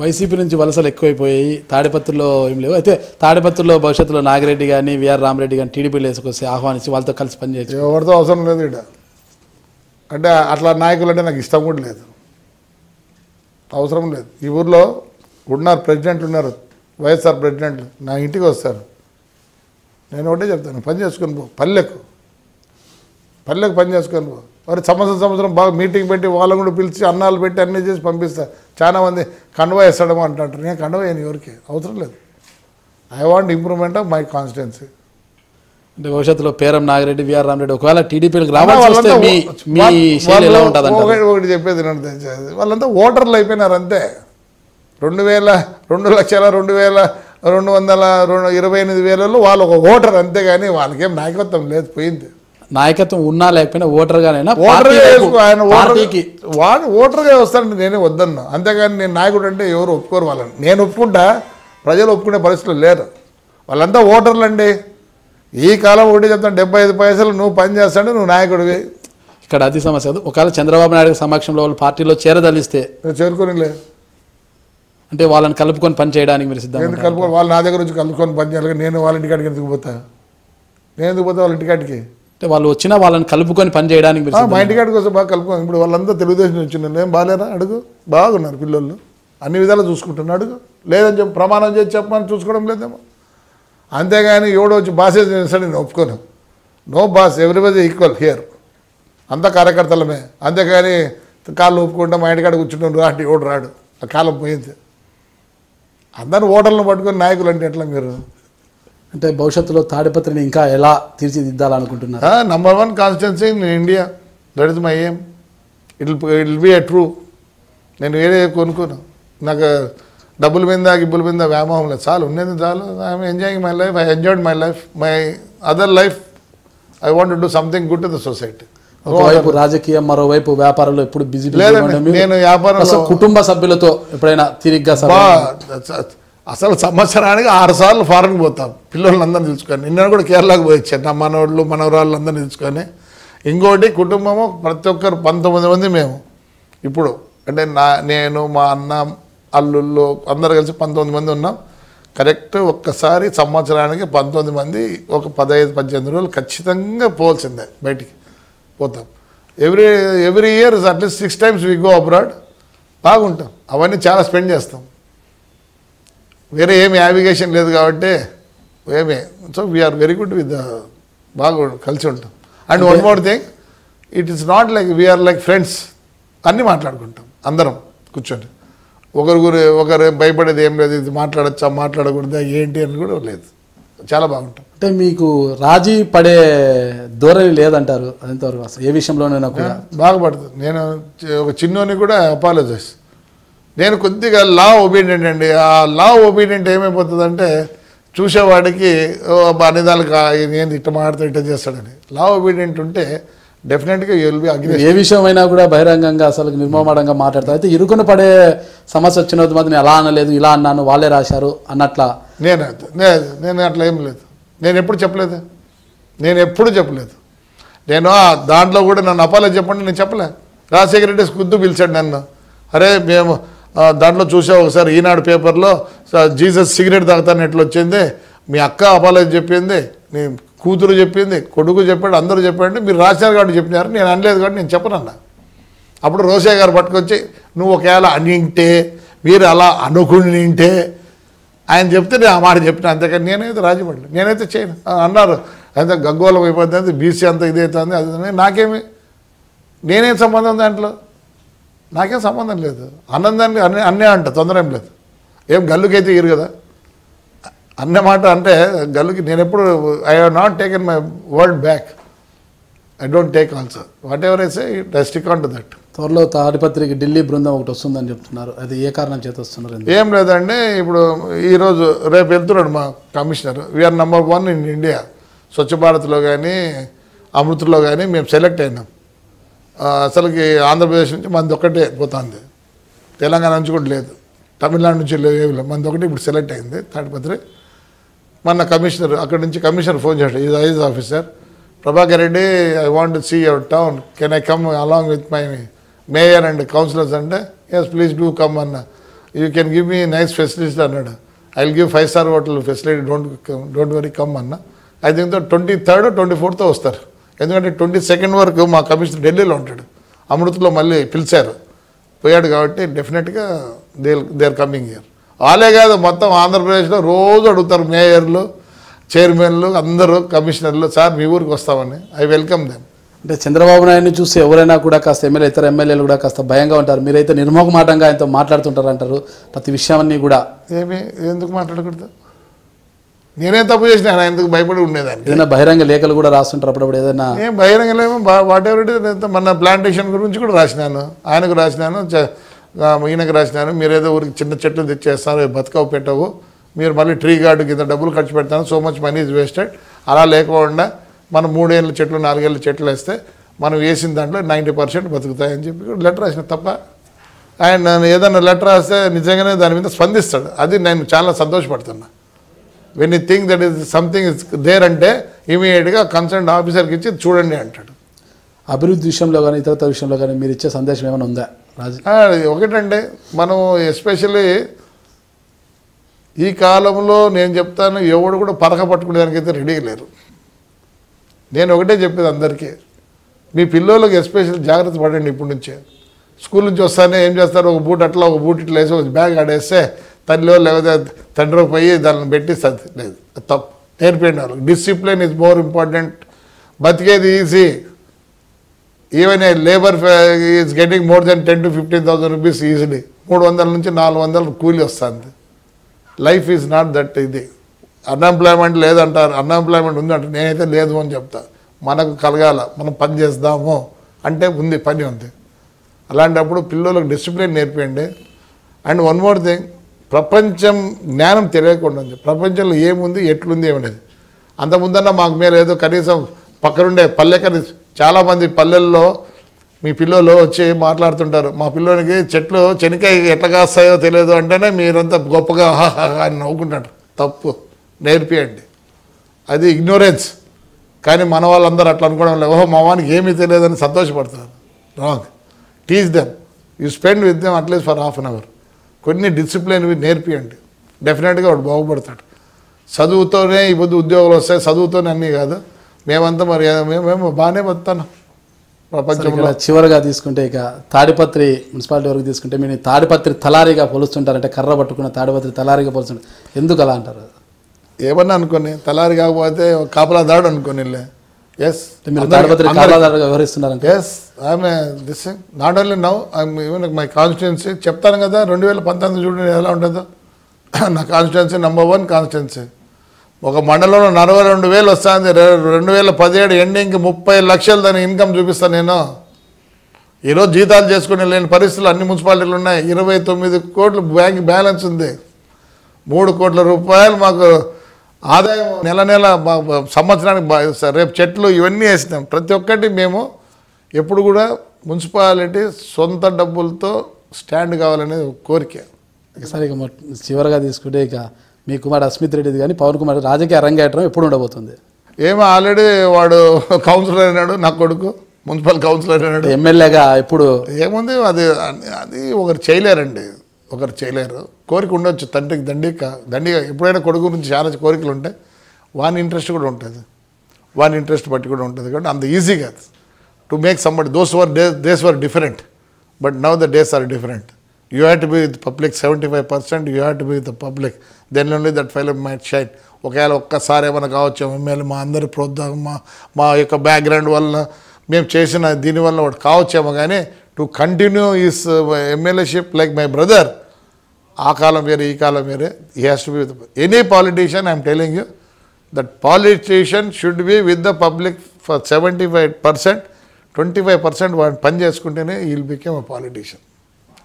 YCP నుంచి వలసలు ఎక్కువైపోయాయి, తాడిపత్రిలో ఏం లేవు. అయితే తాడిపత్రిలో భవిష్యత్తులో నాగిరెడ్డి కానీ విఆర్ రామరెడ్డి కానీ టీడీపీలో వేసుకొస్తే ఆహ్వానించి వాళ్ళతో కలిసి పనిచేయచ్చు. ఎవరితో అవసరం లేదు ఇక్కడ. అంటే అట్లా నాయకులు అంటే నాకు ఇష్టం కూడా లేదు, అవసరం లేదు. ఈ ఊర్లో ఉన్నారు, ప్రెసిడెంట్లు ఉన్నారు, వైఎస్ఆర్ ప్రెసిడెంట్లు నా ఇంటికి వస్తారు. నేను ఒకటే చెప్తాను, పని చేసుకొని పో, పల్లెకు పని చేసుకొని పో. మరి సంవత్సరం బాగా మీటింగ్ పెట్టి వాళ్ళని కూడా పిలిచి అన్నాలు పెట్టి అన్నీ చేసి పంపిస్తా. చాలా మంది కండువా వేస్తాడేమో అంటారు. నేను కండువా వేయను, ఎవరికి అవసరం లేదు. I want improvement of my constituency. అంటే భవిష్యత్తులో పేరం నాగిరెడ్డి విఆర్ రామరెడ్డి ఒకవేళ టీడీపీకి రావాల్సి ఒకటి చెప్పేది వాళ్ళంతా ఓటర్లు అయిపోయినారు అంతే. 2,228,228 వాళ్ళు ఒక ఓటర్ అంతే, కానీ వాళ్ళకేం నాయకత్వం లేదు, పోయింది. నాయకత్వం ఉన్నా లేకపోయినా ఓటర్గానైనా వాడు ఓటర్గా వస్తానంటే నేనే వద్దన్నా, అంతేగాని నేను నాయకుడు అంటే ఎవరు ఒప్పుకోరు వాళ్ళని. నేను ఒప్పుకుంటా, ప్రజలు ఒప్పుకునే పరిస్థితులు లేరు. వాళ్ళంతా ఓటర్లు అండి. ఈ కాలం ఒకటి చెప్తాను, 75 పైసలు నువ్వు పని చేస్తాంటే నువ్వు నాయకుడివి. ఇక్కడ అతి సమస్య. ఒకవేళ చంద్రబాబు నాయుడు సమక్షంలో వాళ్ళు పార్టీలో చేరదలిస్తే చేరుకోనిలే అంటే వాళ్ళని కలుపుకొని పని చేయడానికి మీరు సిద్ధంగా కలుపుకొని వాళ్ళు నా దగ్గర నుంచి కలుపుకొని పని చేయాలి. నేను వాళ్ళ ఇంటికాడికి ఎందుకు పోతా? నేను ఎందుకు పోతా వాళ్ళ ఇంటికాడికి? అంటే వాళ్ళు వచ్చినా వాళ్ళని కలుపుకొని పని చేయడానికి మా ఇంటికాడికి వస్తే బాగా కలుపుకొని. ఇప్పుడు వాళ్ళంతా తెలుగుదేశం వచ్చింది, నేను బాగాలేరా? అడుగు. బాగున్నారు పిల్లలు, అన్ని విధాలు చూసుకుంటున్నా. అడుగు. లేదని చెప్పి ప్రమాణం చేసి చెప్పమని చూసుకోవడం లేదేమో. అంతేగాని ఎవడో వచ్చి బాసే చేస్తాడు నేను ఒప్పుకోను. No boss, everybody equal here. అంతా కార్యకర్తలమే. అంతేగాని కాళ్ళు ఒప్పుకుంటా మా ఇంటికాడ కూర్చుంటాం రాటి ఎవడు రాడు. ఆ కాలం పోయింది. అందరూ ఓటర్లను పట్టుకొని నాయకులు అంటే ఎట్లా మీరు? అంటే భవిష్యత్తులో తాడిపత్రిని ఇంకా ఎలా తీర్చిదిద్దాలనుకుంటున్నారు? Number 1 constituency in India, that is my aim. It will be a true. నేను వేరే కొనుక్కోను. నాకు డబ్బుల మీద గిబ్బుల మీద వ్యామోహం లేదు. చాలు, ఉన్నది చాలు. I'm enjoying my life. I enjoyed my life. My other life I want to do something good to the society. ఒకవైపు రాజకీయం, మరోవైపు వ్యాపారంలో ఎప్పుడు బిజీ. నేను వ్యాపారంలో కుటుంబ సభ్యులతో ఎప్పుడైనా తిరిగ్గా అసలు సంవత్సరానికి 6 సార్లు ఫారెన్ పోతాం పిల్లలందరినీ తెలుసుకొని. నిన్న కూడా కేరళకు పోయి వచ్చాను, నా మనవాళ్ళు మనవరాళ్ళందరినీ తెలుసుకొని. ఇంకోటి కుటుంబము ప్రతి ఒక్కరు 19 మంది మేము ఇప్పుడు. అంటే నేను మా అన్న అల్లుళ్ళు అందరు కలిసి 19 మంది ఉన్నాం. కరెక్ట్. ఒక్కసారి సంవత్సరానికి 19 మంది ఒక 15-18 రోజులు ఖచ్చితంగా పోవాల్సిందే, బయటికి పోతాం. Every year at least 6 times we go abroad. బాగుంటాం, అవన్నీ చాలా స్పెండ్ చేస్తాం. వేరే ఏమి యావిగేషన్ లేదు కాబట్టి ఏమే. So we are very good with బాగా కలిసి ఉంటాం. And one more thing, it is not like we are like friends. అన్నీ మాట్లాడుకుంటాం అందరం కూర్చొని. ఒకరు భయపడేది ఏం లేదు, ఇది మాట్లాడచ్చా మాట్లాడకూడదా ఏంటి అని కూడా లేదు. చాలా బాగుంటాం. అంటే మీకు రాజీ పడే ధోరణి లేదంటారు ఎంతవరకు? అసలు ఏ విషయంలోనైనా కూడా బాగుపడుతుంది. నేను ఒక చిన్నోని కూడా అపాలజైజ్. నేను కొద్దిగా లా ఒబీడియంట్ అండి. ఆ లా ఒబీడియంట్ ఏమైపోతుందంటే చూసేవాడికి అనిదాలకు ఏంది ఇట్ట మాట్లాడితే ఇట్ట చేస్తాడని. లా ఒబీడియంట్ ఉంటే డెఫినెట్గా యుల్ బి అగ్రి. ఏ విషయమైనా కూడా బహిరంగంగా అసలు నిర్మమాటంగా మాట్లాడతారు. అయితే ఇరుకుని పడే సమస్య వచ్చిన మాత్రం అలా అనలేదు, ఇలా అన్నాను, వాళ్ళే రాశారు అన్నట్లా. నేను అట్లా ఏం లేదు. నేను ఎప్పుడు చెప్పలేదు. నేను దాంట్లో కూడా నన్ను అపాలజీ చెప్పండి, నేను చెప్పలే. రాజశేఖర రెడ్డి కుద్దు పిలిచాడు నన్ను. అరే మేము దాంట్లో చూసా ఒకసారి ఈనాడు పేపర్లో జీసస్ సిగరెట్ తాగుతాను ఎట్లా వచ్చింది, మీ అక్క అపాలజీ చెప్పింది, నీ కూతురు చెప్పింది, కొడుకు చెప్పాడు, అందరూ చెప్పాడు, మీరు రాశారు కాబట్టి చెప్పినారు. నేను అనలేదు కాబట్టి నేను చెప్పనన్నా. అప్పుడు రోషయ్య గారు పట్టుకొచ్చి నువ్వు ఒకవేళ అనింటే, మీరు అలా అనుకుంటే ఆయన చెప్తే నేను ఆ మాట చెప్పిన, అంతేకాని నేనైతే రాజీపడలేదు, నేనైతే చేయను అన్నారు. అంత గగ్గోళం అయిపోతుంది, బీసీ అంతా ఇదవుతుంది, అది నాకేమి, నేనేం సంబంధం దాంట్లో? నాకేం సంబంధం లేదు. అన్నదాన్ని అన్నే అంట, తొందర ఏం లేదు. ఏం గల్లుకైతే ఇరు కదా అన్న మాట అంటే గల్లుకి. నేను ఎప్పుడు I have not taken my word back. I don't take also what ever I say I stick on to that. త్వరలో తాడిపత్రికి ఢిల్లీ బృందం ఒకటి వస్తుందని చెప్తున్నారు, అది ఏ కారణం చేత వస్తున్నారు? ఏం లేదండి, ఇప్పుడు ఈరోజు రేపు వెళ్తున్నాడు మా commissioner. We're number 1 in India. Swachh భారత్లో కానీ అమృత్లో కానీ మేము సెలెక్ట్ అయినాం. అసలుకి ఆంధ్రప్రదేశ్ నుంచి మనది ఒక్కటే పోతుంది, తెలంగాణ నుంచి కూడా లేదు, తమిళనాడు నుంచి లేదు, మనది ఒకటి ఇప్పుడు సెలెక్ట్ అయింది తాడిపత్రి. మన కమిషనర్ అక్కడి నుంచి కమిషనర్ ఫోన్ చేశాడు, is IAS officer, Prabhakar Reddy, I want to see your town, can I come along with my mayor and councillors అంటే ఎస్ ప్లీజ్ డూ కమ్ అన్న. You can give me nice facilities అన్నాడు. I will give 5-star hotel facility, don't worry come అన్న. I think 23rd 24th వస్తారు, ఎందుకంటే 22nd వరకు మా commissioner ఢిల్లీలో ఉంటాడు. అమృత్లో మళ్ళీ పిలిచారు, పోయాడు కాబట్టి డెఫినెట్గా దే ఆర్ కమింగ్ హియర్. వాళ్ళే కాదు, మొత్తం ఆంధ్రప్రదేశ్లో రోజు అడుగుతారు మేయర్లు, చైర్మన్లు, అందరూ కమిషనర్లు, సార్ మీ ఊరికి వస్తామని. I welcome them. అంటే చంద్రబాబు నాయుడుని చూసి ఎవరైనా కూడా కాస్త ఇతర ఎమ్మెల్యేలు కూడా కాస్త భయంగా ఉంటారు. మీరైతే నిర్మోహమాటంగా ఆయనతో మాట్లాడుతుంటారు అంటారు ప్రతి విషయాన్ని కూడా. ఎందుకు మాట్లాడకూడదు? నేనేం తప్పు చేసిన ఆయన ఎందుకు భయపడి ఉండేదాన్ని? ఏదైనా బహిరంగ లేఖలు కూడా రాస్తుంటారు అప్పుడప్పుడు. ఏదైనా ఏం బహిరంగ లేమో వాట్ ఎవర్ ఇట్ ఇస్. మన ప్లాంటేషన్ గురించి కూడా రాసినాను, ఆయనకు రాసినాను, ఈయనకు రాసినాను. మీరేదో ఊరికి చిన్న చెట్లు తెచ్చేస్తారు, బతుకవు పెట్టవు, మీరు మళ్ళీ ట్రీ గార్డు కింద డబ్బులు ఖర్చు పెడతాను, so much money is wasted. అలా లేకుండా మనం 3 ఏళ్ళ చెట్లు 4 ఏళ్ళ చెట్లు వేస్తే మనం వేసిన దాంట్లో 90% బతుకుతాయని చెప్పి లెటర్ రాసిన తప్ప. ఆయన ఏదైనా లెటర్ రాస్తే నిజంగానే దాని మీద స్పందిస్తాడు, అది నేను చాలా సంతోషపడుతున్నా. When you think that is something is there అంటే ఇమీడియట్గా కన్సర్న్ ఆఫీసర్కి ఇచ్చి చూడండి అంటాడు. అభివృద్ధి విషయంలో కానీ ఇతర విషయంలో కానీ మీరు ఇచ్చే సందేశం ఏమైనా ఉందా రాజు? ఒకటంటే మనం ఎస్పెషల్లీ ఈ కాలంలో నేను చెప్తాను, ఎవడు కూడా పరక పట్టుకునేదానికైతే రెడీగా లేరు. నేను ఒకటే చెప్పేది అందరికీ, మీ పిల్లలకి ఎస్పెషల్లీ జాగ్రత్త పడండి. ఇప్పటి నుంచే స్కూల్ నుంచి వస్తానే ఏం చేస్తారు, ఒక బూట్ అట్లా ఒక బూట్ ఇట్లా వేసి ఒక బ్యాగ్ ఆడేస్తే తల్లిలో లేకపోతే తండ్రిలో పోయి దాన్ని పెట్టి లేదు, తప్పు. నేర్పేయండి వాళ్ళకి. Discipline is more important. బతికేది easy. Even a labour is getting more than 10,000 to 15,000 rupees easily. 300 నుంచి 400 కూలీ వస్తుంది. Life is not that. ఇది అన్ఎంప్లాయ్మెంట్ లేదంటారు, అన్ఎంప్లాయ్మెంట్ ఉందంటే నేనైతే లేదు అని చెప్తా. మనకు కలగాల, మనం పని చేద్దాము అంటే ఉంది, పని ఉంది. అలాంటప్పుడు పిల్లలకు డిసిప్లిన్ నేర్పండి. అండ్ వన్ మోర్ థింగ్, ప్రపంచం జ్ఞానం తెలియకుండా ఉంది. ప్రపంచంలో ఏముంది, ఎట్లుంది ఏమనేది. అంతకుముందన్నా మాకు మీరు ఏదో కనీసం పక్కనుండే పల్లెకని చాలామంది పల్లెల్లో మీ పిల్లలు వచ్చి మాట్లాడుతుంటారు, మా పిల్లోనికి చెట్లు చెనికాయ ఎట్లా కాస్తాయో తెలియదు అంటేనే మీరంతా గొప్పగా అని నవ్వుకుంటారు. తప్పు. నేర్పియండి. అది ఇగ్నోరెన్స్. కానీ మన వాళ్ళందరూ అట్లా అనుకోవడం లేదు, ఓహో మా వానికి ఏమీ తెలియదని సంతోషపడతారు. Wrong. Teach them. You spend with them at least for half an hour. కొన్ని డిసిప్లిన్ నేర్పియండి. డెఫినెట్గా వాడు బాగుపడతాడు. చదువుతోనే ఈ పొద్దు ఉద్యోగాలు వస్తాయి, చదువుతోనే అన్నీ కాదు. మేమంతా మరి మేము బాగానే బతాను ప్రపంచంలో. చివరిగా తీసుకుంటే ఇక తాడిపత్రి మున్సిపాలిటీ వరకు తీసుకుంటే మీరు తాడిపత్రి తలారిగా పోలుస్తుంటారంటే కర్ర పట్టుకున్న తాడిపత్రి తలారిగా పోలుస్తుంటారు. ఎందుకు అలా అంటారు? ఏమన్నా అనుకోని తలారి కాకపోతే కాపలాదాడు అనుకోని. ఎస్, మీరు తాడిపత్రి కాపలాదారుగా వ్యవహరిస్తున్నారంటే? Yes, I'm this not only now, I'm even my constituency. చెప్తాను కదా 2019 చూడండి ఎలా ఉంటుందో. నా కాన్స్టిట్యున్సీ నంబర్ 1 కాన్స్టిట్యున్సీ. ఒక మండలంలో 42,000 వస్తుంది. 2017 ఎండింగ్కి 30 లక్షలు దాని ఇన్కమ్ చూపిస్తాను నేను. ఈరోజు జీతాలు చేసుకుని లేని పరిస్థితులు అన్ని మున్సిపాలిటీలు ఉన్నాయి. 29 కోట్లు బ్యాంక్ బ్యాలెన్స్ ఉంది. 3 కోట్ల రూపాయలు మాకు ఆదాయం నెల సంవత్సరానికి. రేపు చెట్లు ఇవన్నీ వేసినాం. ప్రతి ఒక్కటి మేము ఎప్పుడు కూడా మున్సిపాలిటీ సొంత డబ్బులతో స్టాండ్ కావాలనేది కోరిక. సరే, ఇక చివరిగా తీసుకుంటే ఇక మీ కుమారుడు అస్మిత్ రెడ్డిది కానీ పవన్ కుమార్ రాజకీయ అరంగేట్రం ఎప్పుడు ఉండబోతుంది? ఏమో ఆల్రెడీ వాడు కౌన్సిలర్ అయినాడు, నా కొడుకు మున్సిపల్ కౌన్సిలర్ అయినాడు. ఎమ్మెల్యేగా ఎప్పుడు ఏముంది, అది ఒకరు చేయలేరండి, ఒకరు చేయలేరు. కోరిక ఉండొచ్చు తండ్రికి దండిగా ఎప్పుడైనా కొడుకు గురించి చాలా కోరికలు ఉంటాయి. వాని ఇంట్రెస్ట్ కూడా ఉంటుంది, వాని ఇంట్రెస్ట్ బట్టి కూడా ఉంటుంది. కాబట్టి అంత ఈజీ కాదు to make somebody. Days were different, but now the days are different. You have to be with the public 75%, you have to be with the public, then only that fellow might shine. ఒకవేళ ఒక్కసారి ఏమైనా కావచ్చు MLA మా అందరి ప్రోత్సాహం మా యొక్క background వల్ల మేము చేసిన దీనివల్ల వాడు కావచ్చేమో, కానీ to continue is MLAship like my brother, ఆ కాలం వేరే ఈ కాలం వేరే. He has to be with any politician. I'm telling you that politician should be with the public for 75%. 25% వాడు పని చేసుకుంటేనే he will become a politician.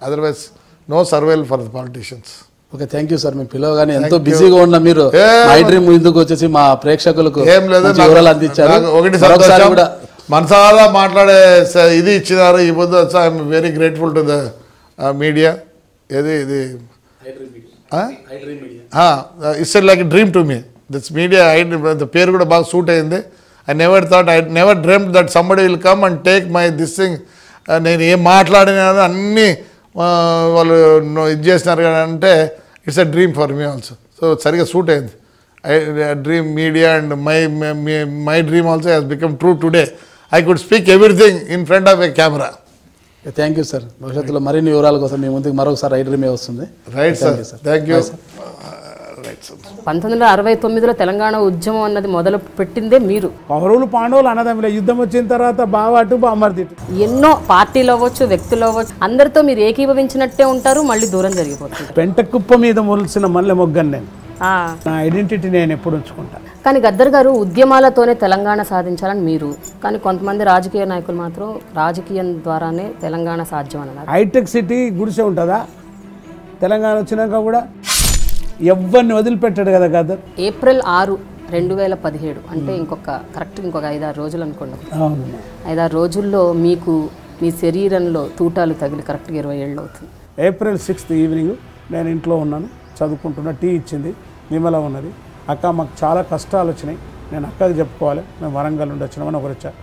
Otherwise no survival for the politicians. Okay, thank you sir. మేము పిలవగానే ఎంతో బిజీగా ఉన్న మీరు my dream ముందుకు వచ్చేసి మా ప్రేక్షకులకు ఏం లేదు వివరాలు అందించారు. ఒకటి సంతోషం, మనసారా మాట్లాడే ఇది ఇచ్చినారు ఈ పొద్దు. I'm very grateful to the media. ఇది it's like dream to me this media. పేరు కూడా బాగా సూట్ అయింది. I never dreamed that somebody will come and take my this thing. నేను ఏం మాట్లాడినా అన్నీ వాళ్ళు ఇది చేసినారు కదా అంటే it's a dream for me also. So సరిగా సూట్ అయింది. Dream media and my dream also has become true today. I could speak everything in front of a camera. Thank you sir. భవిష్యత్తులో మరిన్ని వివరాల కోసం మీ ముందుకు మరొకసారి డ్రీమే వస్తుంది. Right sir, thank you. 1969లో తెలంగాణ ఉద్యమం అన్నది మొదలు పెట్టిందే మీరు. కౌరవులు పాండవులు అన్నదమ్ములే, యుద్ధం వచ్చిన తర్వాత బావ అటు బామ్మర్ది ఇటు. ఎన్నో పార్టీలు అవ్వచ్చు, వ్యక్తులు అవ్వచ్చు, అందరితో మీరు ఏకీభవించినట్టే ఉంటారు, మళ్ళీ దూరం జరిగిపోతుంది. పెంట కుప్ప మీద మొలిసిన మల్లె మొగ్గను నేను. నా ఐడెంటిటీ నేను ఎప్పుడు ఉంచుకుంటా. కానీ గద్దర్ గారు ఉద్యమాలతోనే తెలంగాణ సాధించాలని మీరు, కానీ కొంతమంది రాజకీయ నాయకులు మాత్రం రాజకీయం ద్వారానే తెలంగాణ సాధ్యం అన్నారు. హైటెక్ సిటీ గుడిసె ఉంటుందా? తెలంగాణ వచ్చినాక కూడా ఎవరిని వదిలిపెట్టాడు కదా గద్దర్. ఏప్రిల్ 6, 2017 అంటే కరెక్ట్ ఇంకొక 5-6 రోజులు అనుకోండి. 5-6 రోజుల్లో మీకు మీ శరీరంలో తూటాలు తగిలి కరెక్ట్గా 20 ఏళ్ళు అవుతుంది. ఏప్రిల్ 6th ఈవినింగ్ నేను ఇంట్లో ఉన్నాను, చదువుకుంటున్నా. టీ ఇచ్చింది, విమల ఉన్నది. అక్క మాకు చాలా కష్టాలు వచ్చినాయి, నేను అక్కకి చెప్పుకోవాలి, మేము వరంగల్ నుండి వచ్చినామని ఒకరు వచ్చారు.